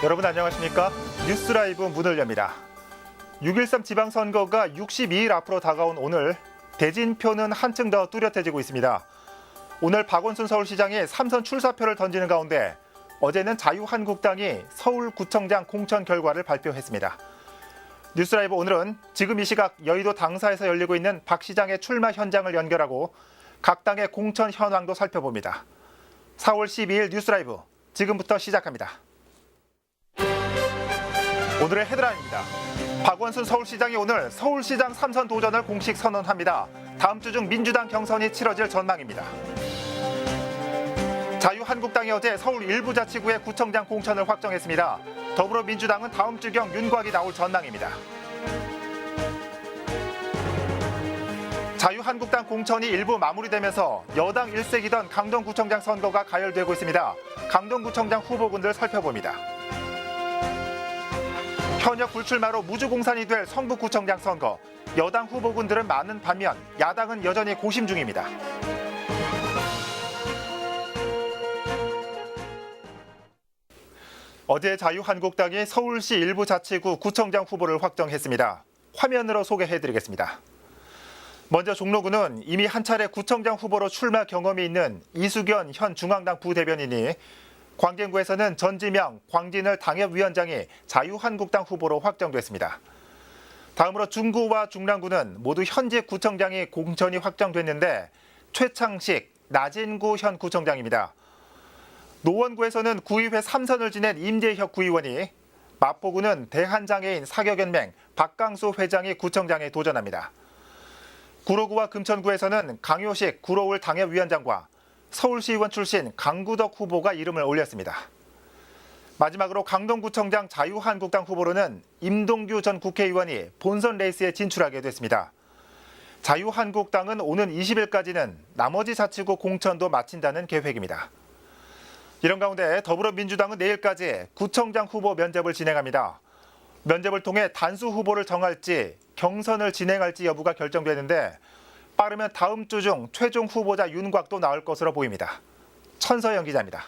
여러분 안녕하십니까? 뉴스라이브 문을 엽니다. 6.13 지방선거가 62일 앞으로 다가온 오늘 대진표는 한층 더 뚜렷해지고 있습니다. 오늘 박원순 서울시장이 3선 출사표를 던지는 가운데 어제는 자유한국당이 서울구청장 공천 결과를 발표했습니다. 뉴스라이브 오늘은 지금 이 시각 여의도 당사에서 열리고 있는 박 시장의 출마 현장을 연결하고 각 당의 공천 현황도 살펴봅니다. 4월 12일 뉴스라이브 지금부터 시작합니다. 오늘의 헤드라인입니다. 박원순 서울시장이 오늘 서울시장 3선 도전을 공식 선언합니다. 다음 주 중 민주당 경선이 치러질 전망입니다. 자유한국당이 어제 서울 일부 자치구의 구청장 공천을 확정했습니다. 더불어민주당은 다음 주경 윤곽이 나올 전망입니다. 자유한국당 공천이 일부 마무리되면서 여당 일색이던 강동구청장 선거가 가열되고 있습니다. 강동구청장 후보군들 살펴봅니다. 현역 불출마로 무주공산이 될 성북구청장 선거. 여당 후보군들은 많은 반면 야당은 여전히 고심 중입니다. 어제 자유한국당이 서울시 일부 자치구 구청장 후보를 확정했습니다. 화면으로 소개해드리겠습니다. 먼저 종로구는 이미 한 차례 구청장 후보로 출마 경험이 있는 이수견 현 중앙당 부대변인이, 광진구에서는 전지명, 광진을 당협위원장이 자유한국당 후보로 확정됐습니다. 다음으로 중구와 중랑구는 모두 현직 구청장이 공천이 확정됐는데 최창식, 나진구 현 구청장입니다. 노원구에서는 구의회 3선을 지낸 임재혁 구의원이, 마포구는 대한장애인 사격연맹 박강수 회장이 구청장에 도전합니다. 구로구와 금천구에서는 강효식 구로울 당협위원장과 서울시의원 출신 강구덕 후보가 이름을 올렸습니다. 마지막으로 강동구청장 자유한국당 후보로는 임동규 전 국회의원이 본선 레이스에 진출하게 됐습니다. 자유한국당은 오는 20일까지는 나머지 자치구 공천도 마친다는 계획입니다. 이런 가운데 더불어민주당은 내일까지 구청장 후보 면접을 진행합니다. 면접을 통해 단수 후보를 정할지 경선을 진행할지 여부가 결정되는데, 빠르면 다음 주 중 최종 후보자 윤곽도 나올 것으로 보입니다. 천서영 기자입니다.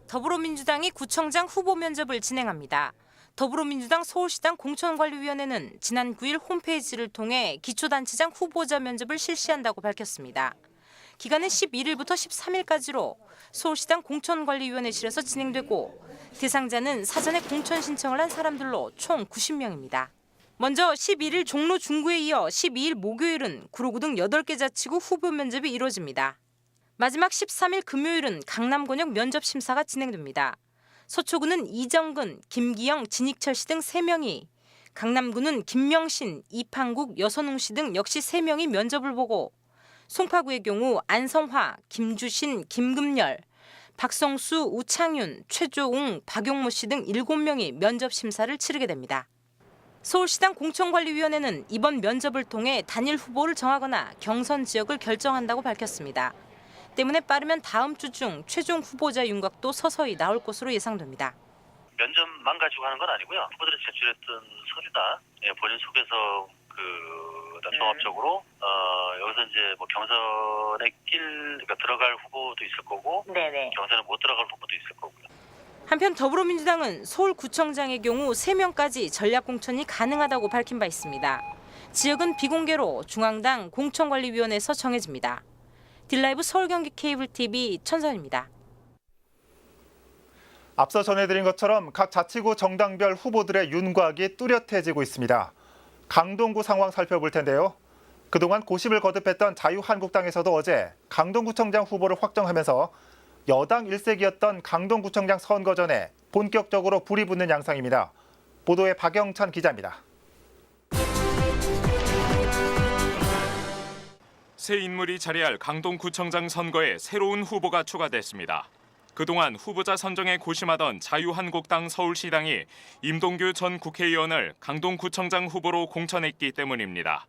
더불어민주당이 구청장 후보 면접을 진행합니다. 더불어민주당 서울시당 공천관리위원회는 지난 9일 홈페이지를 통해 기초단체장 후보자 면접을 실시한다고 밝혔습니다. 기간은 11일부터 13일까지로 서울시당 공천관리위원회실에서 진행되고, 대상자는 사전에 공천 신청을 한 사람들로 총 90명입니다. 먼저 11일 종로 중구에 이어 12일 목요일은 구로구 등 8개 자치구 후보 면접이 이루어집니다. 마지막 13일 금요일은 강남권역 면접 심사가 진행됩니다. 서초구는 이정근, 김기영, 진익철 씨 등 3명이, 강남구는 김명신, 이판국, 여선웅 씨 등 역시 3명이 면접을 보고, 송파구의 경우 안성화, 김주신, 김금열, 박성수, 우창윤, 최조웅, 박용모 씨 등 7명이 면접 심사를 치르게 됩니다. 서울시당 공천관리위원회는 이번 면접을 통해 단일 후보를 정하거나 경선 지역을 결정한다고 밝혔습니다. 때문에 빠르면 다음 주 중 최종 후보자 윤곽도 서서히 나올 것으로 예상됩니다. 면접만 가지고 하는 건 아니고요. 후보들이 제출했던 서류다, 본인 소개서 종합적으로 여기서 이제 뭐 경선에 그러니까 들어갈 후보도 있을 거고, 경선에 못 들어갈 후보도 있을 거고요. 한편 더불어민주당은 서울구청장의 경우 3명까지 전략공천이 가능하다고 밝힌 바 있습니다. 지역은 비공개로 중앙당 공천관리위원회에서 정해집니다. 딜라이브 서울경기 케이블TV 천선입니다. 앞서 전해드린 것처럼 각 자치구 정당별 후보들의 윤곽이 뚜렷해지고 있습니다. 강동구 상황 살펴볼 텐데요. 그동안 고심을 거듭했던 자유한국당에서도 어제 강동구청장 후보를 확정하면서 여당 일색이었던 강동구청장 선거 전에 본격적으로 불이 붙는 양상입니다. 보도에 박영찬 기자입니다. 새 인물이 자리할 강동구청장 선거에 새로운 후보가 추가됐습니다. 그동안 후보자 선정에 고심하던 자유한국당 서울시당이 임동규 전 국회의원을 강동구청장 후보로 공천했기 때문입니다.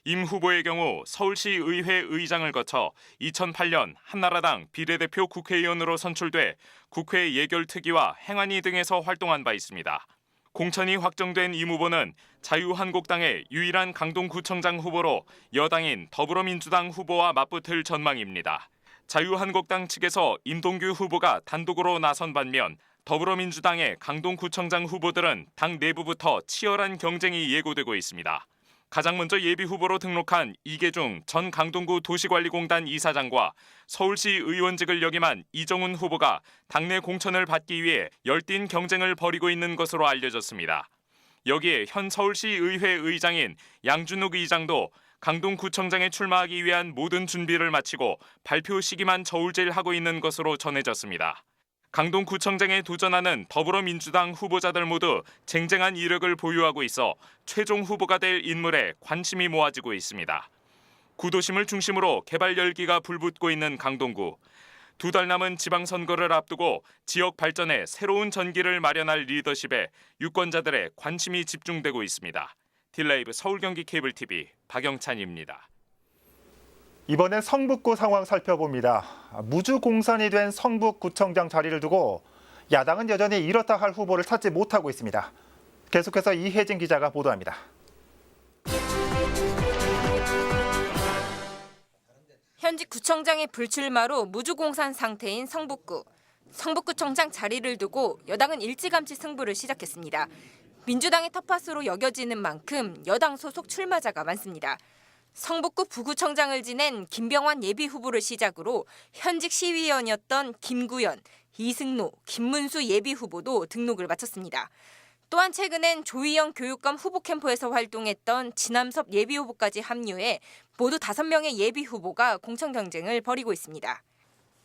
임 후보의 경우 서울시 의회 의장을 거쳐 2008년 한나라당 비례대표 국회의원으로 선출돼 국회 예결특위와 행안위 등에서 활동한 바 있습니다. 공천이 확정된 임 후보는 자유한국당의 유일한 강동구청장 후보로 여당인 더불어민주당 후보와 맞붙을 전망입니다. 자유한국당 측에서 임동규 후보가 단독으로 나선 반면 더불어민주당의 강동구청장 후보들은 당 내부부터 치열한 경쟁이 예고되고 있습니다. 가장 먼저 예비후보로 등록한 이계중 전 강동구 도시관리공단 이사장과 서울시 의원직을 역임한 이정훈 후보가 당내 공천을 받기 위해 열띤 경쟁을 벌이고 있는 것으로 알려졌습니다. 여기에 현 서울시 의회 의장인 양준욱 의장도 강동구청장에 출마하기 위한 모든 준비를 마치고 발표 시기만 저울질하고 있는 것으로 전해졌습니다. 강동구청장에 도전하는 더불어민주당 후보자들 모두 쟁쟁한 이력을 보유하고 있어 최종 후보가 될 인물에 관심이 모아지고 있습니다. 구도심을 중심으로 개발 열기가 불붙고 있는 강동구. 2달 남은 지방선거를 앞두고 지역 발전에 새로운 전기를 마련할 리더십에 유권자들의 관심이 집중되고 있습니다. 딜라이브 서울경기 케이블TV 박영찬입니다. 이번엔 성북구 상황 살펴봅니다. 무주 공산이 된 성북구청장 자리를 두고 야당은 여전히 이렇다 할 후보를 찾지 못하고 있습니다. 계속해서 이혜진 기자가 보도합니다. 현직 구청장의 불출마로 무주공산 상태인 성북구. 성북구청장 자리를 두고 여당은 일찌감치 승부를 시작했습니다. 민주당의 텃밭으로 여겨지는 만큼 여당 소속 출마자가 많습니다. 성북구 부구청장을 지낸 김병환 예비후보를 시작으로 현직 시의원이었던 김구현, 이승노, 김문수 예비후보도 등록을 마쳤습니다. 또한 최근엔 조희영 교육감 후보 캠프에서 활동했던 진남섭 예비후보까지 합류해 모두 5명의 예비후보가 공천 경쟁을 벌이고 있습니다.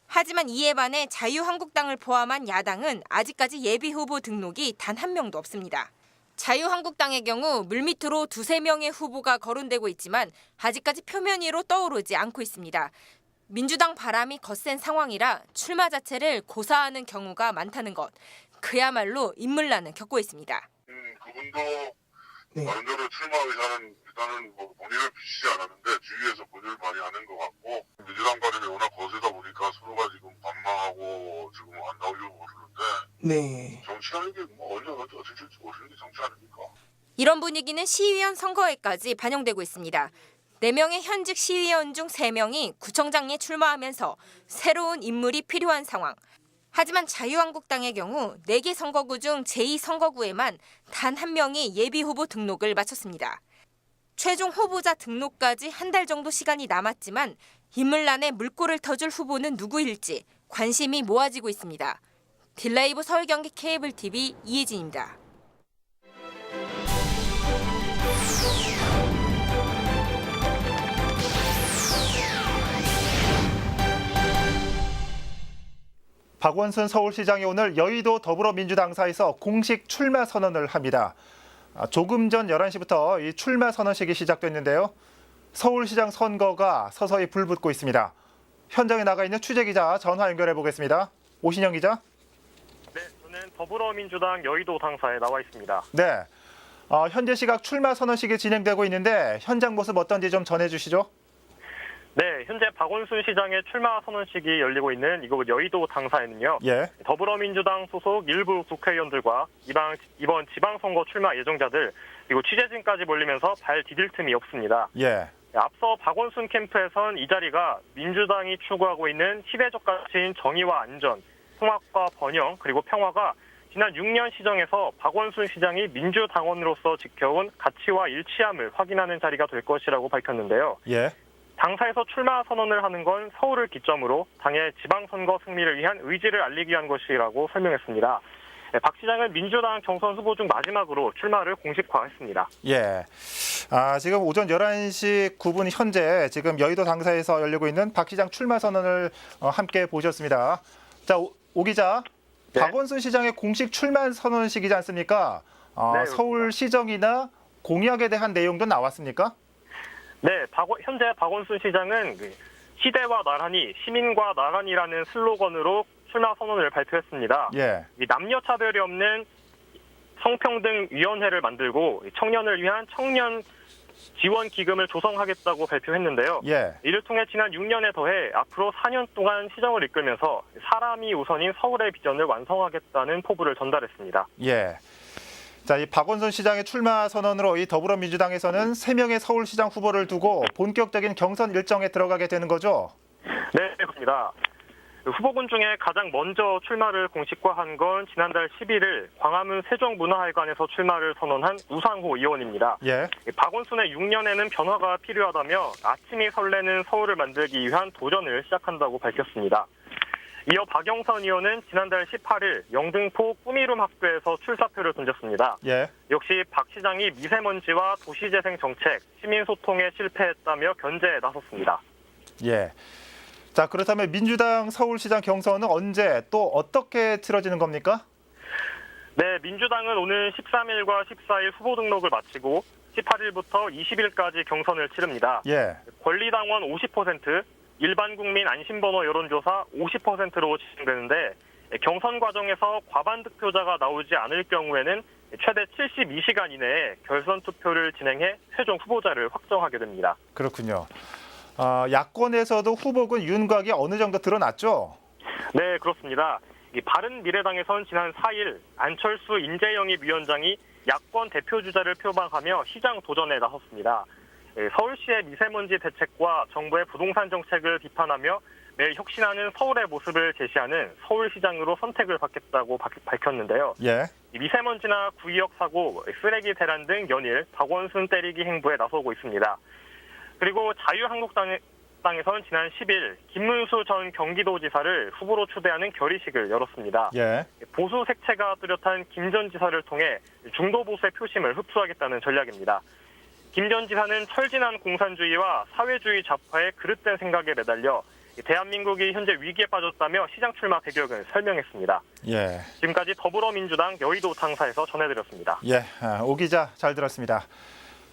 하지만 이에 반해 자유한국당을 포함한 야당은 아직까지 예비후보 등록이 단 한 명도 없습니다. 자유한국당의 경우 물밑으로 2-3명의 후보가 거론되고 있지만 아직까지 표면 위로 떠오르지 않고 있습니다. 민주당 바람이 거센 상황이라 출마 자체를 고사하는 경우가 많다는 것. 그야말로 인물난을 겪고 있습니다. 그분도 나름대로 출마 의사는 일단은 본인을 비치지 않았는데 주위에서 본인을 많이 하는 것 같고 민주당 바람이 워낙 거세다 보니까 서로가 지금 반망하고 지금 안 나오려고 그러는데 정치하는 게 언제 어떻게 될지 모르는 게 정치 아닙니까? 이런 분위기는 시의원 선거에까지 반영되고 있습니다. 4명의 현직 시의원 중 3명이 구청장에 출마하면서 새로운 인물이 필요한 상황. 하지만 자유한국당의 경우 4개 선거구 중 제2선거구에만 단 1명이 예비후보 등록을 마쳤습니다. 최종 후보자 등록까지 한 달 정도 시간이 남았지만 인물난에 물꼬를 터줄 후보는 누구일지 관심이 모아지고 있습니다. 딜라이브 서울경기 케이블TV 이혜진입니다. 박원순 서울시장이 오늘 여의도 더불어민주당사에서 공식 출마 선언을 합니다. 조금 전 11시부터 이 출마 선언식이 시작됐는데요. 서울시장 선거가 서서히 불붙고 있습니다. 현장에 나가 있는 취재기자 전화 연결해 보겠습니다. 오신영 기자. 네, 저는 더불어민주당 여의도 당사에 나와 있습니다. 네, 현재 시각 출마 선언식이 진행되고 있는데 현장 모습 어떤지 좀 전해주시죠. 네, 현재 박원순 시장의 출마 선언식이 열리고 있는 이곳 여의도 당사에는요. 더불어민주당 소속 일부 국회의원들과 이번 지방선거 출마 예정자들 그리고 취재진까지 몰리면서 발 디딜 틈이 없습니다. 앞서 박원순 캠프에선 이 자리가 민주당이 추구하고 있는 시대적 가치인 정의와 안전, 통합과 번영 그리고 평화가 지난 6년 시정에서 박원순 시장이 민주당원으로서 지켜온 가치와 일치함을 확인하는 자리가 될 것이라고 밝혔는데요. 당사에서 출마 선언을 하는 건 서울을 기점으로 당의 지방선거 승리를 위한 의지를 알리기 위한 것이라고 설명했습니다. 박 시장은 민주당 경선 후보 중 마지막으로 출마를 공식화했습니다. 지금 오전 11시 9분 현재 지금 여의도 당사에서 열리고 있는 박 시장 출마 선언을 함께 보셨습니다. 자, 오 기자, 박원순 시장의 공식 출마 선언식이지 않습니까? 서울시정이나 공약에 대한 내용도 나왔습니까? 네, 현재 박원순 시장은 시대와 나란히, 시민과 나란히라는 슬로건으로 출마 선언을 발표했습니다. 남녀 차별이 없는 성평등위원회를 만들고 청년을 위한 청년 지원 기금을 조성하겠다고 발표했는데요. 이를 통해 지난 6년에 더해 앞으로 4년 동안 시정을 이끌면서 사람이 우선인 서울의 비전을 완성하겠다는 포부를 전달했습니다. 자, 이 박원순 시장의 출마 선언으로 이 더불어민주당에서는 3명의 서울시장 후보를 두고 본격적인 경선 일정에 들어가게 되는 거죠? 네, 그렇습니다. 후보군 중에 가장 먼저 출마를 공식화한 건 지난달 11일 광화문 세종문화회관에서 출마를 선언한 우상호 의원입니다. 예. 박원순의 6년에는 변화가 필요하다며 아침이 설레는 서울을 만들기 위한 도전을 시작한다고 밝혔습니다. 이어 박영선 의원은 지난달 18일 영등포 꾸미룸 학교에서 출사표를 던졌습니다. 예. 역시 박 시장이 미세먼지와 도시재생 정책, 시민소통에 실패했다며 견제에 나섰습니다. 예. 자, 그렇다면 민주당 서울시장 경선은 언제 또 어떻게 치러지는 겁니까? 네, 민주당은 오늘 13일과 14일 후보 등록을 마치고 18일부터 20일까지 경선을 치릅니다. 예. 권리당원 50%, 일반 국민 안심번호 여론조사 50%로 진행되는데 경선 과정에서 과반 득표자가 나오지 않을 경우에는 최대 72시간 이내에 결선 투표를 진행해 최종 후보자를 확정하게 됩니다. 그렇군요. 야권에서도 후보군 윤곽이 어느 정도 드러났죠? 네, 그렇습니다. 바른미래당에선 지난 4일 안철수 인재영입위원장이 야권 대표주자를 표방하며 시장 도전에 나섰습니다. 서울시의 미세먼지 대책과 정부의 부동산 정책을 비판하며 매일 혁신하는 서울의 모습을 제시하는 서울시장으로 선택을 받겠다고 밝혔는데요. 예. 미세먼지나 구의역 사고, 쓰레기 대란 등 연일 박원순 때리기 행보에 나서고 있습니다. 그리고 자유한국당에서는 지난 10일 김문수 전 경기도지사를 후보로 초대하는 결의식을 열었습니다. 예. 보수 색채가 뚜렷한 김 전 지사를 통해 중도 보수의 표심을 흡수하겠다는 전략입니다. 김 전 지사는 철진한 공산주의와 사회주의 좌파의 그릇된 생각에 매달려 대한민국이 현재 위기에 빠졌다며 시장 출마 배경을 설명했습니다. 예. 지금까지 더불어민주당 여의도 당사에서 전해드렸습니다. 예. 오 기자 잘 들었습니다.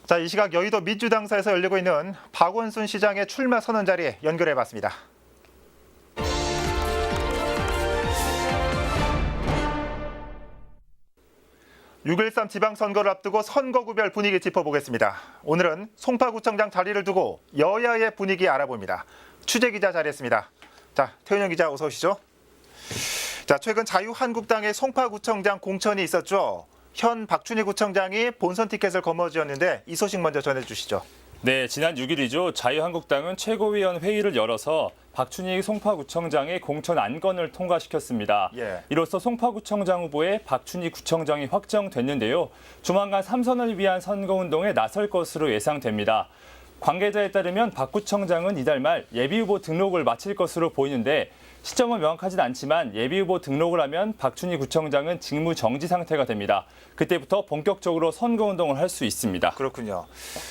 자, 이 시각 여의도 민주당사에서 열리고 있는 박원순 시장의 출마 선언 자리 연결해봤습니다. (6.13) 지방선거를 앞두고 선거구별 분위기 짚어보겠습니다. 오늘은 송파구청장 자리를 두고 여야의 분위기 알아봅니다. 취재기자 자리했습니다. 자, 태은영 기자 어서 오시죠. 자, 최근 자유한국당의 송파구청장 공천이 있었죠. 현 박춘희 구청장이 본선 티켓을 거머쥐었는데 이 소식 먼저 전해주시죠. 네, 지난 6일이죠. 자유한국당은 최고위원 회의를 열어서 박춘희 송파구청장의 공천 안건을 통과시켰습니다. 예. 이로써 송파구청장 후보에 박춘희 구청장이 확정됐는데요. 조만간 3선을 위한 선거운동에 나설 것으로 예상됩니다. 관계자에 따르면 박 구청장은 이달 말 예비후보 등록을 마칠 것으로 보이는데 시점은 명확하진 않지만 예비후보 등록을 하면 박춘희 구청장은 직무 정지 상태가 됩니다. 그때부터 본격적으로 선거운동을 할 수 있습니다. 그렇군요.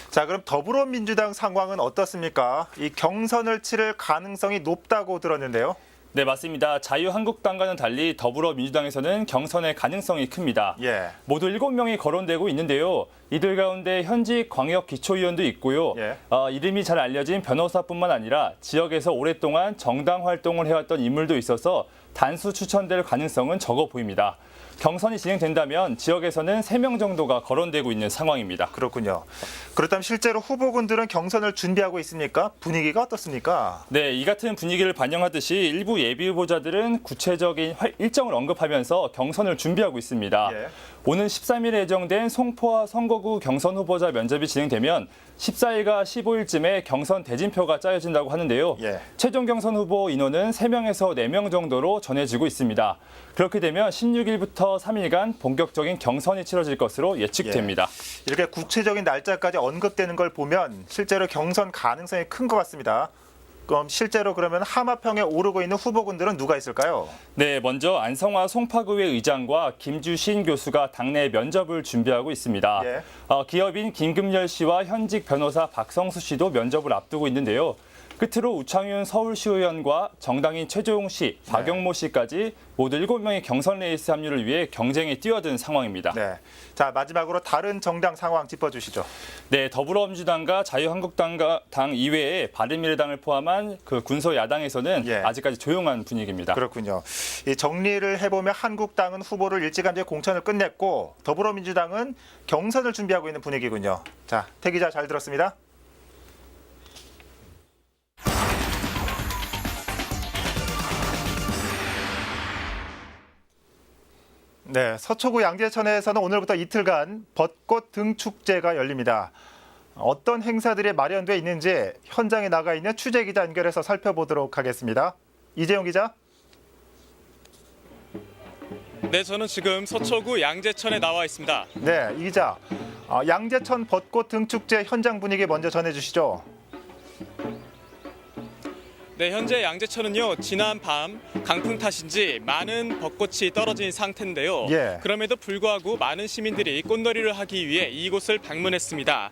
자, 그럼 더불어민주당 상황은 어떻습니까? 이 경선을 치를 가능성이 높다고 들었는데요. 네, 맞습니다. 자유한국당과는 달리 더불어민주당에서는 경선의 가능성이 큽니다. 예. 모두 7명이 거론되고 있는데요. 이들 가운데 현직 광역 기초의원도 있고요. 예. 이름이 잘 알려진 변호사뿐만 아니라 지역에서 오랫동안 정당 활동을 해왔던 인물도 있어서 단수 추천될 가능성은 적어 보입니다. 경선이 진행된다면 지역에서는 3명 정도가 거론되고 있는 상황입니다. 그렇군요. 그렇다면 실제로 후보군들은 경선을 준비하고 있습니까? 분위기가 어떻습니까? 네, 이 같은 분위기를 반영하듯이 일부 예비 후보자들은 구체적인 일정을 언급하면서 경선을 준비하고 있습니다. 예. 오는 13일에 예정된 송포와 선거구 경선 후보자 면접이 진행되면 14일과 15일쯤에 경선 대진표가 짜여진다고 하는데요. 예. 최종 경선 후보 인원은 3명에서 4명 정도로 전해지고 있습니다. 그렇게 되면 16일부터 3일간 본격적인 경선이 치러질 것으로 예측됩니다. 예. 이렇게 구체적인 날짜까지 언급되는 걸 보면 실제로 경선 가능성이 큰 것 같습니다. 그럼 실제로 그러면 하마평에 오르고 있는 후보군들은 누가 있을까요? 네, 먼저 안성화 송파구의 의장과 김주신 교수가 당내 면접을 준비하고 있습니다. 예. 기업인 김금열 씨와 현직 변호사 박성수 씨도 면접을 앞두고 있는데요. 끝으로 우창윤 서울시의원과 정당인 최조용 씨, 박영모 씨까지 모두 7명의 경선 레이스 합류를 위해 경쟁에 뛰어든 상황입니다. 네. 자, 마지막으로 다른 정당 상황 짚어주시죠. 네, 더불어민주당과 자유한국당 이외에 바른미래당을 포함한 그 군소 야당에서는 예. 아직까지 조용한 분위기입니다. 그렇군요. 이 정리를 해보면 한국당은 후보를 일찌감치 공천을 끝냈고 더불어민주당은 경선을 준비하고 있는 분위기군요. 자, 태 기자 잘 들었습니다. 네, 서초구 양재천에서는 오늘부터 이틀간 벚꽃 등축제가 열립니다. 어떤 행사들이 마련돼 있는지 현장에 나가 있는 취재 기자 연결해서 살펴보도록 하겠습니다. 이재용 기자. 네, 저는 지금 서초구 양재천에 나와 있습니다. 네, 이 기자. 양재천 벚꽃 등축제 현장 분위기 먼저 전해주시죠. 네, 현재 양재천은요, 지난 밤 강풍 탓인지 많은 벚꽃이 떨어진 상태인데요. 예. 그럼에도 불구하고 많은 시민들이 꽃놀이를 하기 위해 이곳을 방문했습니다.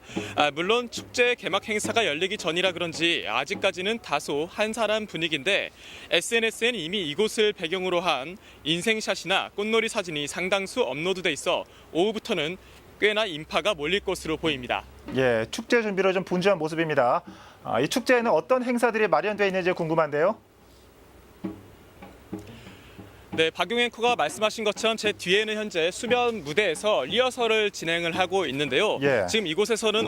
물론 축제 개막 행사가 열리기 전이라 그런지 아직까지는 다소 한산한 분위기인데 SNS엔 이미 이곳을 배경으로 한 인생샷이나 꽃놀이 사진이 상당수 업로드돼 있어 오후부터는 꽤나 인파가 몰릴 것으로 보입니다. 예, 축제 준비로 좀 분주한 모습입니다. 이 축제에는 어떤 행사들이 마련되어 있는지 궁금한데요. 네, 박용 앵커가 말씀하신 것처럼 제 뒤에는 현재 수면 무대에서 리허설을 진행을 하고 있는데요. 예. 지금 이곳에서는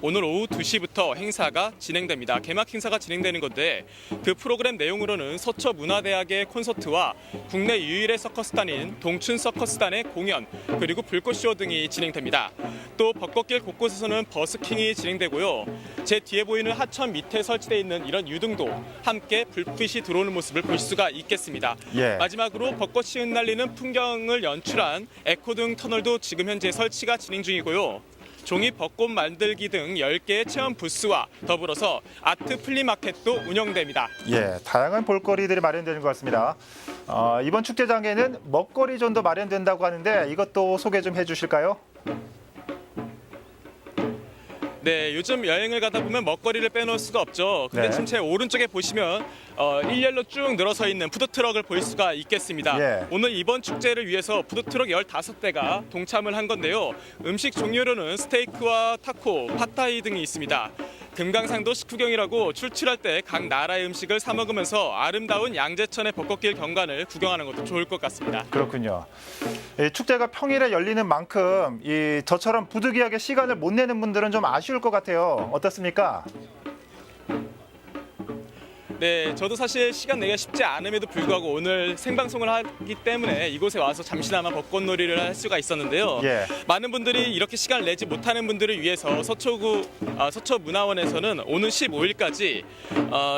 오늘 오후 2시부터 행사가 진행됩니다. 개막 행사가 진행되는 건데 그 프로그램 내용으로는 서초문화대학의 콘서트와 국내 유일의 서커스단인 동춘 서커스단의 공연, 그리고 불꽃쇼 등이 진행됩니다. 또 벚꽃길 곳곳에서는 버스킹이 진행되고요. 제 뒤에 보이는 하천 밑에 설치되어 있는 이런 유등도 함께 불빛이 들어오는 모습을 볼 수가 있겠습니다. 예. 마지막으로 벚꽃이 흩날리는 풍경을 연출한 에코등 터널도 지금 현재 설치가 진행 중이고요. 종이 벚꽃 만들기 등 10개의 체험 부스와 더불어서 아트 플리마켓도 운영됩니다. 예, 다양한 볼거리들이 마련되는 것 같습니다. 이번 축제장에는 먹거리존도 마련된다고 하는데 이것도 소개 좀 해주실까요? 네, 요즘 여행을 가다 보면 먹거리를 빼놓을 수가 없죠. 근데 네. 지금 제 오른쪽에 보시면 일렬로 쭉 늘어서 있는 푸드트럭을 볼 수가 있겠습니다. 예. 오늘 이번 축제를 위해서 푸드트럭 15대가 동참을 한 건데요. 음식 종류로는 스테이크와 타코, 팟타이 등이 있습니다. 금강산도 식후경이라고 출출할 때 각 나라의 음식을 사 먹으면서 아름다운 양재천의 벚꽃길 경관을 구경하는 것도 좋을 것 같습니다. 그렇군요. 이 축제가 평일에 열리는 만큼 저처럼 부득이하게 시간을 못 내는 분들은 좀 아쉬울 것 같아요. 어떻습니까? 네, 저도 사실 시간 내기가 쉽지 않음에도 불구하고 오늘 생방송을 하기 때문에 이곳에 와서 잠시나마 벚꽃놀이를 할 수가 있었는데요. 예. 많은 분들이 이렇게 시간을 내지 못하는 분들을 위해서 서초문화원에서는 오는 15일까지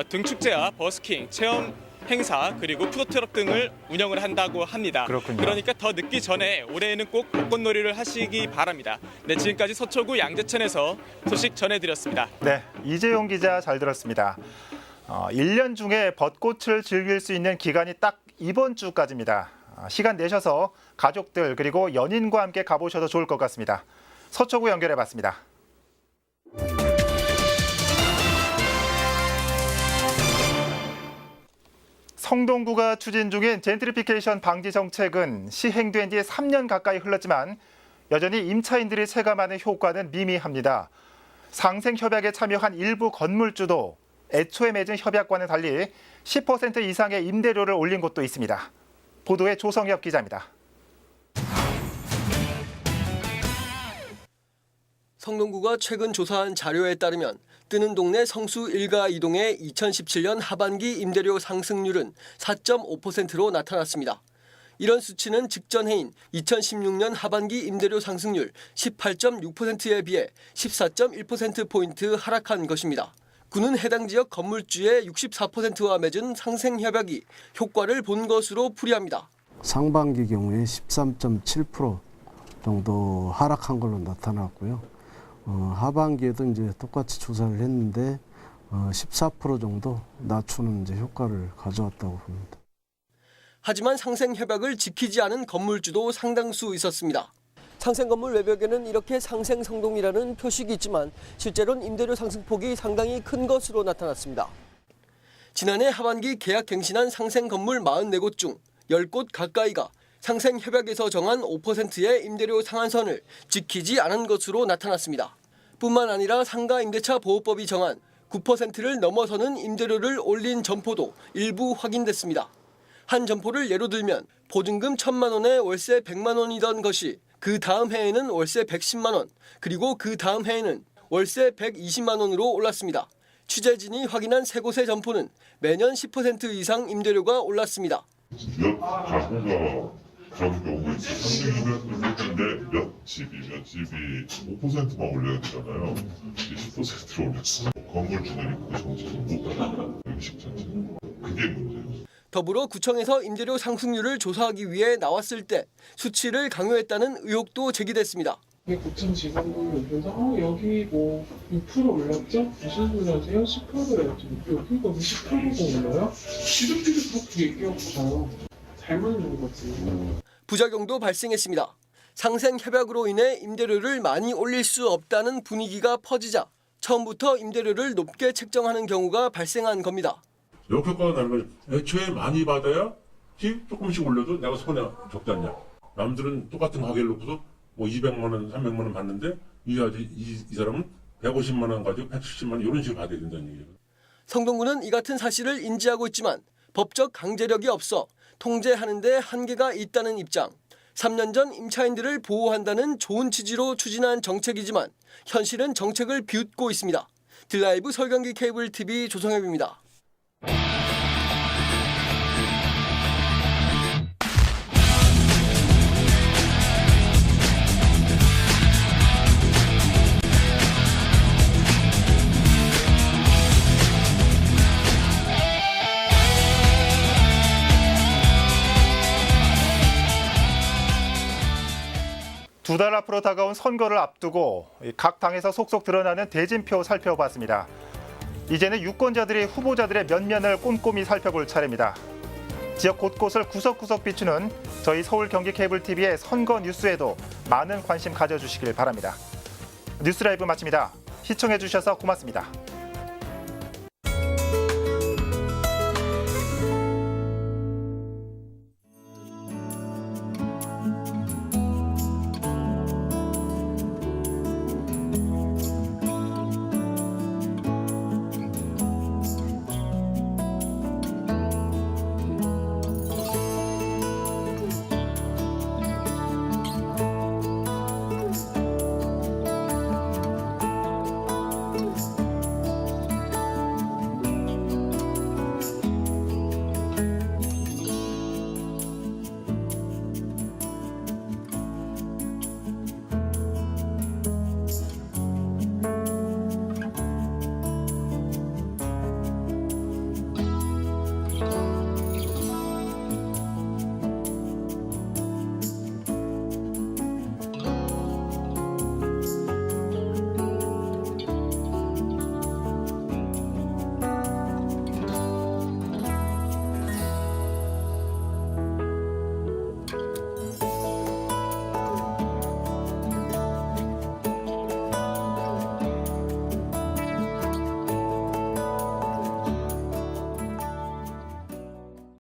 등축제와 버스킹, 체험 행사 그리고 푸드트럭 등을 운영을 한다고 합니다. 그렇군요. 그러니까 더 늦기 전에 올해에는 꼭 벚꽃놀이를 하시기 바랍니다. 네, 지금까지 서초구 양재천에서 소식 전해드렸습니다. 네, 이재용 기자 잘 들었습니다. 1년 중에 벚꽃을 즐길 수 있는 기간이 딱 이번 주까지입니다. 시간 내셔서 가족들 그리고 연인과 함께 가보셔도 좋을 것 같습니다. 서초구 연결해봤습니다. 성동구가 추진 중인 젠트리피케이션 방지 정책은 시행된 지 3년 가까이 흘렀지만 여전히 임차인들이 체감하는 효과는 미미합니다. 상생협약에 참여한 일부 건물주도 애초에 맺은 협약과는 달리 10% 이상의 임대료를 올린 곳도 있습니다. 보도에 조성엽 기자입니다. 성동구가 최근 조사한 자료에 따르면 뜨는 동네 성수 1가 2동의 2017년 하반기 임대료 상승률은 4.5%로 나타났습니다. 이런 수치는 직전 해인 2016년 하반기 임대료 상승률 18.6%에 비해 14.1%포인트 하락한 것입니다. 구는 해당 지역 건물주의 64%와 맺은 상생협약이 효과를 본 것으로 풀이합니다. 상반기 경우에 13.7% 정도 하락한 걸로 나타났고요. 하반기에도 이제 똑같이 조사를 했는데 14% 정도 낮추는 이제 효과를 가져왔다고 봅니다. 하지만 상생협약을 지키지 않은 건물주도 상당수 있었습니다. 상생건물 외벽에는 이렇게 상생성동이라는 표식이 있지만 실제로는 임대료 상승폭이 상당히 큰 것으로 나타났습니다. 지난해 하반기 계약 갱신한 상생건물 44곳 중 10곳 가까이가 상생협약에서 정한 5%의 임대료 상한선을 지키지 않은 것으로 나타났습니다. 뿐만 아니라 상가임대차 보호법이 정한 9%를 넘어서는 임대료를 올린 점포도 일부 확인됐습니다. 한 점포를 예로 들면 보증금 1,000만 원에 월세 100만 원이던 것이 그 다음 해에는 월세 110만 원, 그리고 그 다음 해에는 월세 120만 원으로 올랐습니다. 취재진이 확인한 세 곳의 점포는 매년 10% 이상 임대료가 올랐습니다. 지역 가구가 그런 경우에 이제 상승이면 텐데 몇 집이 5%만 올려야 되잖아요. 10%를 올렸어. 건물주들이 그 정책을 못 따라가요. 음식 자체는. 그게 문제예요. 더불어 구청에서 임대료 상승률을 조사하기 위해 나왔을 때 수치를 강요했다는 의혹도 제기됐습니다. 구청 직원분이 오셔서 여기 뭐 6% 올랐죠? 무슨 소리 하세요? 10%예요. 여기가 20%가 올라요? 지들끼리 그렇게 얘기하고 잘못 있는 거지. 부작용도 발생했습니다. 상생 협약으로 인해 임대료를 많이 올릴 수 없다는 분위기가 퍼지자 처음부터 임대료를 높게 책정하는 경우가 발생한 겁니다. 역효과가 나는 거죠. 애초에 많이 받아야 조금씩 올려도 내가 손해 적지 않냐. 남들은 똑같은 가게를 놓고서 뭐 200만 원, 300만 원 받는데 이 사람은 150만 원 가지고 170만 원 이런 식으로 받아야 된다는 얘기예요. 성동구는 이 같은 사실을 인지하고 있지만 법적 강제력이 없어 통제하는 데 한계가 있다는 입장. 3년 전 임차인들을 보호한다는 좋은 취지로 추진한 정책이지만 현실은 정책을 비웃고 있습니다. 드라이브 서울경기 케이블 TV 조성엽입니다. 두 달 앞으로 다가온 선거를 앞두고 각 당에서 속속 드러나는 대진표 살펴봤습니다. 이제는 유권자들이 후보자들의 면면을 꼼꼼히 살펴볼 차례입니다. 지역 곳곳을 구석구석 비추는 저희 서울 경기 케이블 TV의 선거 뉴스에도 많은 관심 가져주시길 바랍니다. 뉴스 라이브 마칩니다. 시청해 주셔서 고맙습니다.